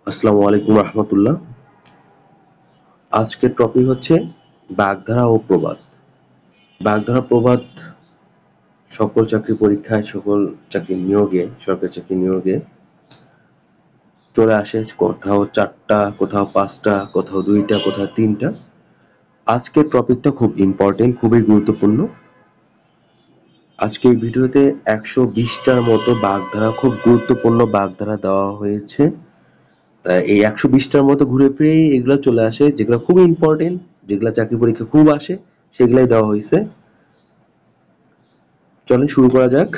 আসসালামু আলাইকুম রহমতুল্লাহ। আজকের টপিক হচ্ছে বাগধারা ও প্রবাদ। বাগধারা প্রবাদ সকল চাকরি পরীক্ষায়, সকল চাকরি নিয়োগে, সরকারি চাকরি নিয়োগে চলে আসে। কোথাও 4টা, কোথাও 5টা, কোথাও 2টা, কোথাও 3টা। আজকের টপিকটা খুব ইম্পর্টেন্ট, খুবই গুরুত্বপূর্ণ। আজকে এই ভিডিওতে 120টার মতো বাগধারা, খুব গুরুত্বপূর্ণ বাগধারা দেওয়া হয়েছে। এই 120টার মতো ঘুরে ফিরে এগুলো চলে আসে, যেগুলো খুব ইম্পর্টেন্ট, যেগুলো চাকরি পরীক্ষা খুব আসে, সেগুলাই দেওয়া হয়েছে। চলেন শুরু করা যাক।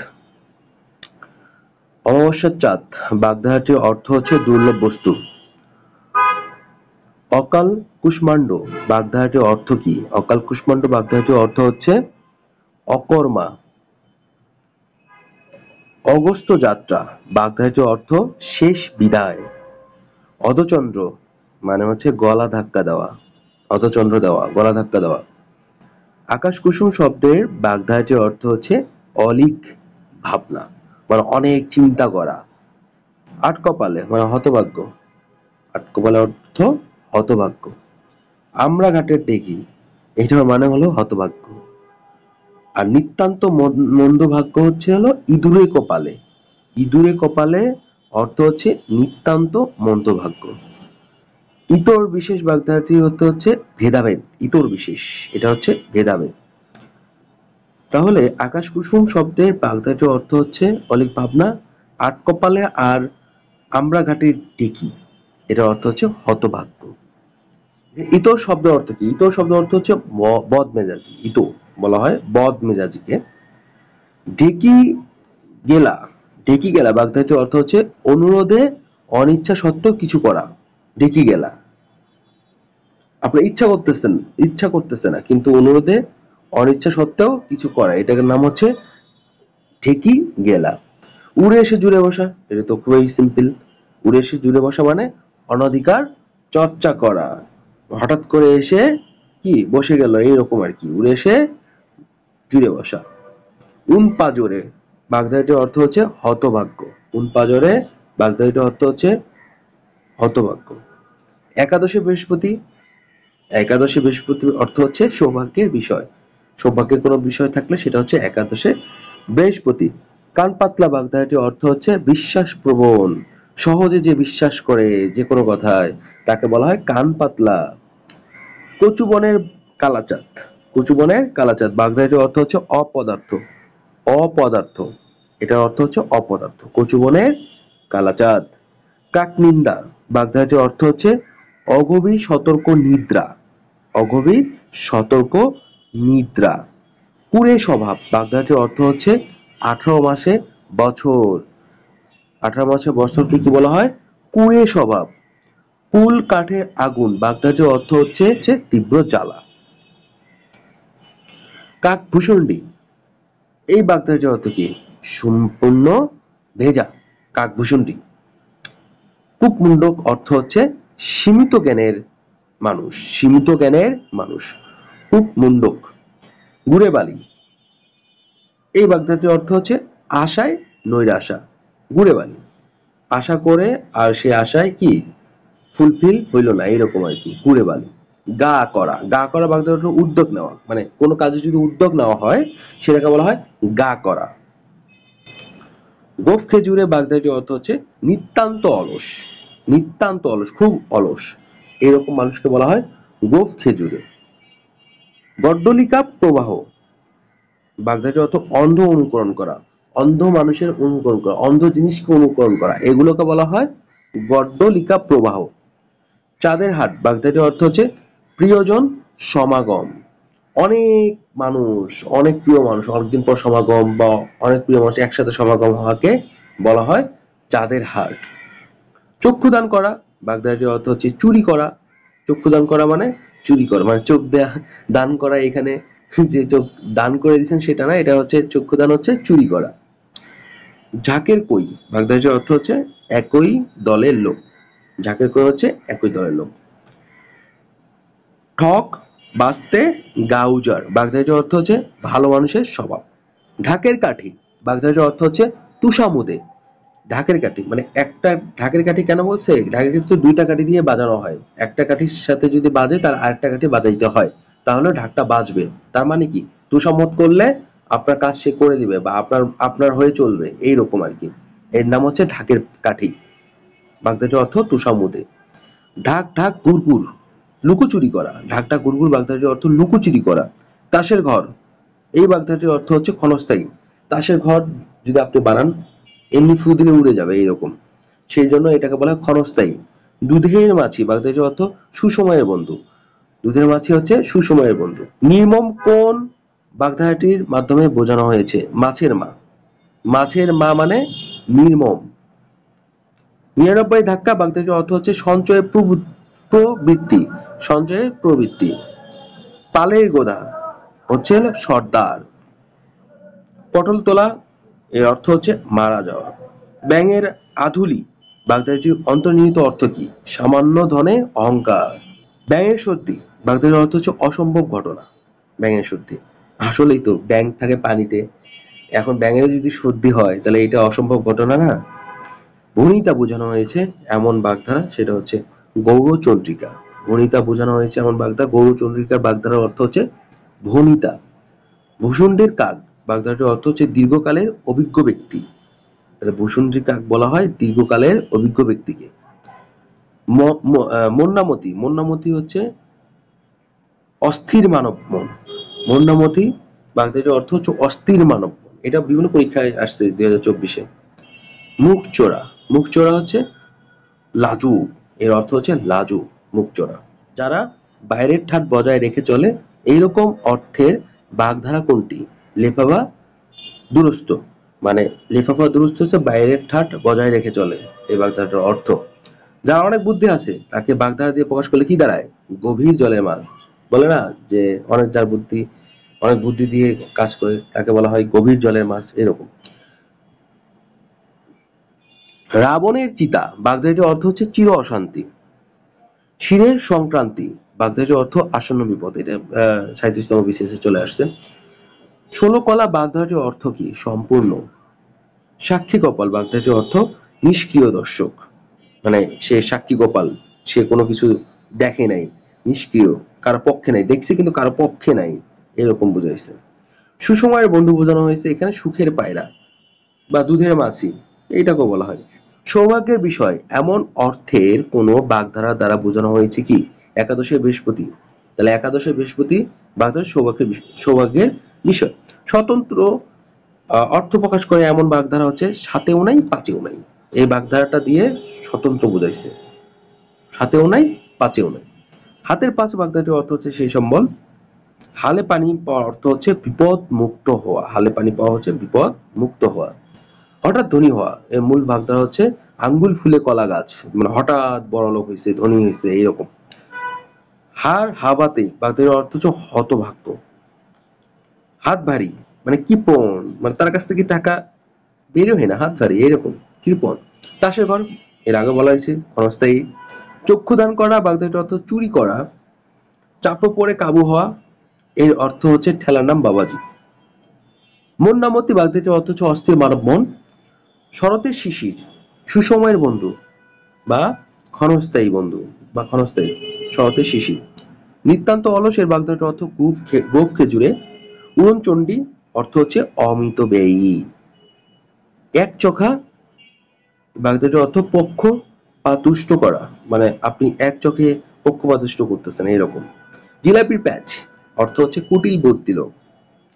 অমাবস্যার চাঁদ বাগধারাটির অর্থ হচ্ছে দুর্লভ বস্তু। অকাল কুষ্মাণ্ড বাগধারাটির অর্থ কি? অকাল কুষ্মাণ্ড বাগধারাটির অর্থ হচ্ছে অকর্মা। অগস্ত্য যাত্রা বাগধারাটির অর্থ শেষ বিদায়। অধচন্দ্র মানে হচ্ছে গলা ধাক্কা দেওয়া, অধচন্দ্র দেওয়া, গলা ধাক্কা দেওয়া। আকাশ কুসুম শব্দের বাগধারাটির অর্থ হচ্ছে অলিক ভাবনা, মানে অনেক চিন্তা করা। আট কপালে মানে হতভাগ্য, আট কপালে অর্থ হতভাগ্য। আমরা ঘাটের দেখি, এটার মানে হলো হতভাগ্য। আর নিতান্ত মন্দ ভাগ্য হচ্ছে হলো ইঁদুরে কপালে। ইঁদুরে কপালে অর্থ হচ্ছে নিতান্ত মন্দ ভাগ্য। ইতর বিশেষ বাগধারাটি হচ্ছে ভেদাভেদ। ইতর বিশেষ এটা হচ্ছে ভেদাভেদ। তাহলে আকাশ কুসুম শব্দের বাগধারাটির অর্থ হচ্ছে অলিক ভাবনা। আট কপালে আর আমরা ঘাটের টেকি, এটার অর্থ হচ্ছে হতভাগ্য। ইতর শব্দের অর্থ কি? ইতর শব্দের অর্থ হচ্ছে বদ মেজাজি। ইতো বলা হয় বদ মেজাজিকে। ঢেকি গেলা, ঢেকি গেলা বাগধারাটির অর্থ হচ্ছে অনুরোধে অনিচ্ছা সত্ত্বেও কিছু করা। ঢেকি গেলা, আপনার ইচ্ছা করতেছে না, কিন্তু অনুরোধে অনিচ্ছা সত্ত্বেও কিছু করা, এটার নাম হচ্ছে ঢেকি গেলা। উড়ে এসে জুড়ে বসা, এটা তো খুবই সিম্পল। উড়ে এসে জুড়ে বসা মানে অনধিকার চর্চা করা, হঠাৎ করে এসে কি বসে গেল এইরকম আর কি, উড়ে এসে জুড়ে বসা। উন পাজরে বাগধারাটির অর্থ হচ্ছে হতভাগ্য। উন পাজরে বাগধারাটির অর্থ হচ্ছে হতভাগ্য। একাদশী বৃহস্পতি, একাদশী বৃহস্পতির অর্থ হচ্ছে সৌভাগ্যের বিষয়। সৌভাগ্যের কোনো বিষয় থাকলে সেটা হচ্ছে একাদশে বৃহস্পতি। কান পাতলা বাগধারাটির অর্থ হচ্ছে বিশ্বাস প্রবণ। সহজে যে বিশ্বাস করে যে কোনো কথায়, তাকে বলা হয় কান পাতলা। কচুবনের কালাচাঁদ, কচুবনের কালাচাঁদ বাগধারাটির অর্থ হচ্ছে অপদার্থ। অপদার্থ, এটার অর্থ হচ্ছে অপদার্থ। কচুবনের কালাচাঁদ। কাকনিন্দা বাগধারাটির অর্থ হচ্ছে অগভীর সতর্ক নিদ্রা। অগভীর সতর্ক নিদ্রা। কুঁড়ে স্বভাব বাগধারাটির অর্থ হচ্ছে 18 মাসে বছর। 18 মাসে বছরকে কি বলা হয়? কুঁড়ে স্বভাব। কুল কাঠের আগুন বাগধারাটির অর্থ হচ্ছে তীব্র জ্বালা। কাকভূষণ্ডী এই বাগধারাটির অর্থ কি? সম্পূর্ণ ভেজা। কাকভূষণ্ডী। কূপমুণ্ডক অর্থ হচ্ছে সীমিত জ্ঞানের মানুষ, সীমিত জ্ঞানের মানুষ। কূপমুণ্ডক। গুড়ে বালি এই বাগধারাটির অর্থ হচ্ছে আশায় নৈরাশা। গুড়ে বালি, আশা করে আর সে আশায় কি ফুলফিল হইল না, এরকম আর কি, গুড়ে বালি। গা করা, গা করা বাগধারাটি উদ্যোগ নেওয়া, মানে কোনো কাজে যদি উদ্যোগ নেওয়া হয় সেটাকে বলা হয় গা করা। গোঁফ খেজুরে বাগধারাটির অর্থ হচ্ছে নিতান্ত অলস। নিতান্ত অলস, খুব অলস, এরকম মানুষকে বলা হয় গোঁফ খেজুরে। গড্ডলিকা প্রবাহ বাগধারাটির অর্থ অন্ধ অনুকরণ করা। অন্ধ মানুষের অনুকরণ করা, অন্ধ জিনিসকে অনুকরণ করা, এগুলোকে বলা হয় গড্ডলিকা প্রবাহ। চাঁদের হাট বাগধারাটির অর্থ হচ্ছে প্রিয়জন সমাগম। অনেক মানুষ, অনেক প্রিয় মানুষ অনেকদিন পর সমাগম, বা অনেক প্রিয় মানুষ একসাথে সমাগম হওয়াকে বলা হয় চাঁদের হাট। চক্ষুদান করা বাগধারাটির অর্থ হচ্ছে চুরি করা। চক্ষুদান করা মানে চুরি করা, মানে চোখ দেয়া দান করা। এখানে যে চোখ দান করে দিচ্ছেন সেটা না, এটা হচ্ছে চক্ষুদান হচ্ছে চুরি করা। ঝাঁকের কই বাগধারাটির অর্থ হচ্ছে একই দলের লোক। ঝাঁকের কই হচ্ছে একই দলের লোক। ঠক বাস্তে গা উজাড় বাগধারাটির অর্থ হচ্ছে ভালো মানুষের স্বভাব। ঢাকের কাঠি বাগধারাটির অর্থ হচ্ছে তুষামুদে। ঢাকের কাঠি মানে একটা ঢাকের কাঠি কেন বলছে, ঢাকের কাঠি তো দুইটা কাঠি দিয়ে বাজানো হয়, একটা কাঠির সাথে যদি বাজে তার আরেকটা কাঠি বাজাইতে হয়, তাহলে ঢাকটা বাজবে। তার মানে কি, তুষামত করলে আপনার কাজ সে করে দিবে বা আপনার আপনার হয়ে চলবে, এইরকম আর কি। এর নাম হচ্ছে ঢাকের কাঠি, বাগধাটির অর্থ তুষামুদে। ঢাক ঢাক গুড়গুড়, লুকোচুরি করা। ঢাক ঢাক গুড়গুড় বাগধাটির অর্থ লুকোচুরি করা। তাসের ঘর, এই বাগধাটির অর্থ হচ্ছে ক্ষণস্থায়ী। তাসের ঘর যদি আপনি বানান, এমনি ফু দিলে উড়ে যাবে এইরকম, সেই জন্য এটাকে বলা হয় ক্ষণস্থায়ী। দুধের মাছি বাগধাটির অর্থ সুসময়ের বন্ধু। দুধের মাছি হচ্ছে সুসময়ের বন্ধু। নির্মম কোন বাগধারাটির মাধ্যমে বোঝানো হয়েছে? মাছের মা। মাছের মা মানে নির্মম। ৯৯ ধাক্কা বাগধাটির অর্থ হচ্ছে সঞ্চয়ের প্রবৃত্তি, সঞ্চয়ের প্রবৃত্তি। তালের গোদা হচ্ছে সর্দার। পটল তোলা, এর অর্থ হচ্ছে মারা যাওয়া। ব্যাঙের আধুলি বাগধাটির অন্তর্নিহিত অর্থ কি? সামান্য ধনে অহংকার। ব্যাঙের সর্দি বাগধাটির অর্থ হচ্ছে অসম্ভব ঘটনা। ব্যাঙের সর্দি, আসলেই তো ব্যাঙ থাকে পানিতে, এখন ব্যাঙের যদি সর্দি হয় তাহলে এটা অসম্ভব ঘটনা না। ভণিতা বোঝানো হয়েছে এমন বাগধারা, সেটা হচ্ছে গৌড়চন্দ্রিকা। ভণিতা বোঝানো হয়েছে এমন বাগধারা, গৌড়চন্দ্রিকার বাগধারার অর্থ হচ্ছে ভণিতা। ভূষণ্ডের কাক বাগধারাটির অর্থ হচ্ছে দীর্ঘকালের অভিজ্ঞ ব্যক্তি। তাহলে ভূষণ্ডের কাক বলা হয় দীর্ঘকালের অভিজ্ঞ ব্যক্তিকে। মন্নামতি, মন্নামতি হচ্ছে অস্থির মানব মন। মন্নামতি বাগধাটির অর্থ হচ্ছে অস্থির মানব মন। এটা বিভিন্ন পরীক্ষায় আসছে 2024-এ। মুখ চোরা, মুখ চোরা হচ্ছে লাজুক, এর অর্থ হচ্ছে লাজুক, মুখ চোরা। যারা বাইরের ঠাট বজায় রেখে চলে, এইরকম অর্থের বাগধারা কোনটি? লেফাফা দুরস্ত, মানে লেফাফা দুরস্ত হচ্ছে বাইরের ঠাট বজায় রেখে চলে, এই বাগধারাটার অর্থ। যার অনেক বুদ্ধি আছে তাকে বাগধারা দিয়ে প্রকাশ করলে কি দাঁড়ায়? গভীর জলের মাছ। বলে না যে অনেক যার বুদ্ধি, অনেক বুদ্ধি দিয়ে কাজ করে তাকে বলা হয় গভীর জলের মাছ, এরকম। রাবণের চিতা বাগধাটির অর্থ হচ্ছে চির অশান্তি। শিরের সংক্রান্তি বাগধাটির অর্থ আসন্ন বিপদ। এটা 37তম বিসিএস চলে আসছে। ১৬ কলা বাগধাটির অর্থ কি? সম্পূর্ণ। সাক্ষী কপাল বাগধাটির অর্থ নিষ্ক্রিয় দর্শক, মানে সে সাক্ষী গোপাল, সে কোনো কিছু দেখে নাই, নিষ্ক্রিয়, কারো পক্ষে নাই, দেখছে কিন্তু কারো পক্ষে নাই, এরকম বুঝাইছে। সুসময়ের বন্ধু বোঝানো হয়েছে এখানে সুখের পায়রা বা দুধের মাছি, এইটাকেও বলা হয়। সৌভাগ্যের বিষয় এমন অর্থের কোন বাগধারা দ্বারা বোঝানো হয়েছে কি? একাদশে বৃহস্পতি, তাহলে একাদশে বৃহস্পতি বাগধারা সৌভাগ্যের বিষয়। স্বতন্ত্র অর্থ প্রকাশ করে এমন বাগধারা হচ্ছে সাতেও নাই পাঁচেও নাই। এই বাগধারাটা দিয়ে স্বতন্ত্র বুঝাইছে, সাতেও নাই পাঁচেও নাই। হাতের পাঁচ বাগধারাটির অর্থ হচ্ছে সেই সম্বল। হালে পানি পাওয়ার অর্থ হচ্ছে বিপদ মুক্ত হওয়া, হালে পানি পাওয়া হচ্ছে বিপদ মুক্ত হওয়া। হঠাৎ ধনী হওয়া, এর মূল বাগধারা হচ্ছে আঙ্গুল ফুলে কলা গাছ, মানে হঠাৎ বড়লোক হয়েছে, ধনী হয়েছে, এইরকম। হার হাবাতে বাগধারাটির অর্থ হচ্ছে হতভাগ্য। হাত ভারী মানে কৃপণ, মানে তার কাছ থেকে টাকা বেরো হয় না, হাত ভারী, এরকম কৃপণ। তাসের ঘর, এর আগে বলা হয়েছে ক্ষণস্থায়ী। চক্ষুদান করা বাগধাটির অর্থ চুরি করা। চাপে পড়ে কাবু হওয়া, এর অর্থ হচ্ছে ঠেলার নাম বাবাজি। মন নামতি বাগধাটির অর্থ হচ্ছে অস্থির মানব মন। শরতের শিশির সুসময়ের বন্ধু বা ক্ষণস্থায়ী বন্ধু বা ক্ষণস্থায়ী, শরতের শিশির। নিতান্ত অলস, এর বাগধাটির অর্থ গোঁফ খেজুরে। উড়নচণ্ডী অর্থ হচ্ছে অমিত ব্যয়ী। এক চোখা বাগধাটির অর্থ পক্ষ বা তুষ্ট করা, মানে আপনি এক চোখে পক্ষপাতিষ্ট করতেছেন, এরকম। জিলাপির প্যাচ অর্থ হচ্ছে কুটিল বুদ্ধি লোক।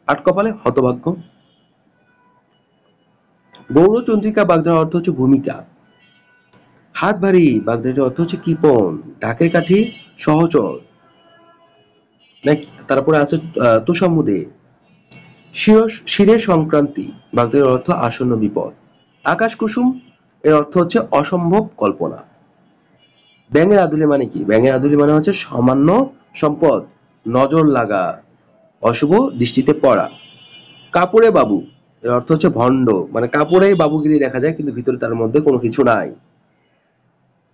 আট কপালে হতভাগ্য। গৌড়চন্দ্রিকা বাগধাটির অর্থ হচ্ছে ভূমিকা। হাত ভারী বাগধাটির অর্থ হচ্ছে কৃপণ। ঢাকের কাঠি সহচর, তারপরে আছে তোষামুদে। শিরের সংক্রান্তি বাগধাটির অর্থ আসন্ন বিপদ। আকাশ কুসুম, এর অর্থ হচ্ছে অসম্ভব কল্পনা। ব্যাঙের আদুলি মানে কি? ব্যাঙের আদুলি মানে হচ্ছে সামান্য সম্পদ, নজর লাগা, অশুভ দৃষ্টিতে পড়া। কাপড়ে বাবু, এর অর্থ হচ্ছে ভণ্ড, মানে কাপড়েই বাবুগিরি দেখা যায় কিন্তু ভিতরে তার মধ্যে কোনো কিছু নাই।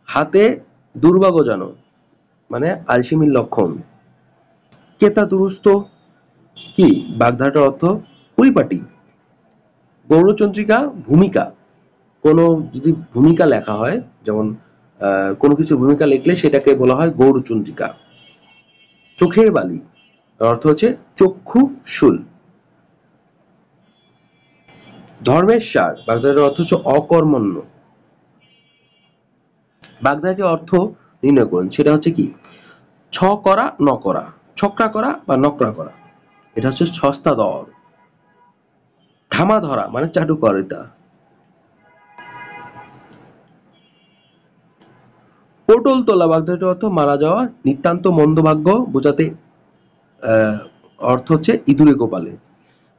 হাতে দুর্বা গজানো, মানে আলসেমির লক্ষণ। কেতা দুরস্ত কি? বাগধারাটার অর্থ পরিপাটি। গৌড়চন্দ্রিকা ভূমিকা। কোনো যদি ভূমিকা লেখা হয়, যেমন কোনো কিছু ভূমিকা লিখলে সেটাকে বলা হয় গৌরচন্দ্রিকা। চোখের বালি অর্থ হচ্ছে চক্ষু শুল। ধর্মের সার বাগধারাটির অর্থ হচ্ছে অকর্মণ্য। বাগধারাটির অর্থ নির্ণয় করুন, সেটা হচ্ছে কি? ছ করা ন করা, ছকরা করা বা নকরা করা, এটা হচ্ছে সস্তা দর। ধামা ধরা মানে চাটুকারিতা। পটল তোলা বাগধারাটির অর্থ মারা যাওয়া। নিতান্ত মন্দ ভাগ্য বোঝাতে অর্থ হচ্ছে ইঁদুরে কপালে।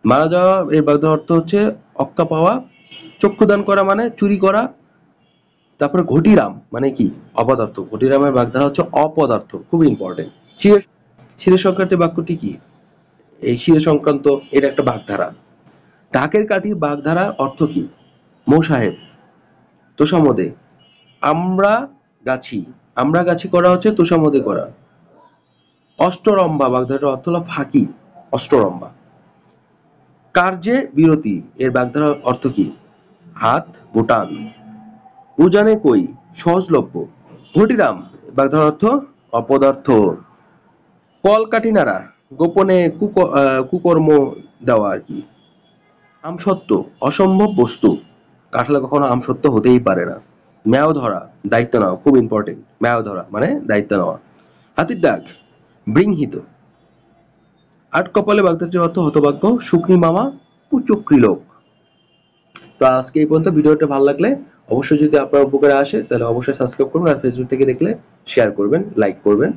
মারা যাওয়া এর বাগধারার অর্থ হচ্ছে অক্কা পাওয়া। চক্ষুদান করা মানে চুরি করা। তারপরে ঘটিরাম মানে কি? অপদার্থ। ঘটিরামের বাগধারা হচ্ছে অপদার্থ, খুব ইম্পর্টেন্ট। শিরে সংক্রান্ত বাক্যটি কি? এই শিরে সংক্রান্ত এর একটা বাগধারা। ঢাকের কাঠি বাগধারা অর্থ কি? মোসাহেব। তোষামদে আমরা গাছি, আমরা গাছি করা হচ্ছে তোষামদে করা। অষ্টরম্ভা বাগধারার অর্থ হলো ফাঁকি, অষ্টরম্ভা। কার্যে বিরতি এর বাগধারার অর্থ কি? হাত বোটান। উজানে কই সহজলভ্য। ঘটিরাম বাগধারার অর্থ অপদার্থ। কলকাঠি নাড়া গোপনে কুকর্ম দেওয়া আর কি। আমসত্ত্ব অসম্ভব বস্তু, কাঁঠালে কখনো আমসত্ত্ব হতেই পারে না। ম্যাও ধরা দায়িত্ব নেওয়া, খুব ইম্পর্টেন্ট। ম্যাও ধরা মানে দায়িত্ব নেওয়া। হাতির ডাক বৃংহিত। আট কপালে বাগধারাটির অর্থ হতভাগ্য। শুকনি মামা কুচক্রী লোক। তো আজকে এই পর্যন্ত। ভিডিওটা ভালো লাগলে অবশ্যই, যদি আপনার উপকারে আসে তাহলে অবশ্যই সাবস্ক্রাইব করবেন, আর ফেসবুক থেকে দেখলে শেয়ার করবেন, লাইক করবেন।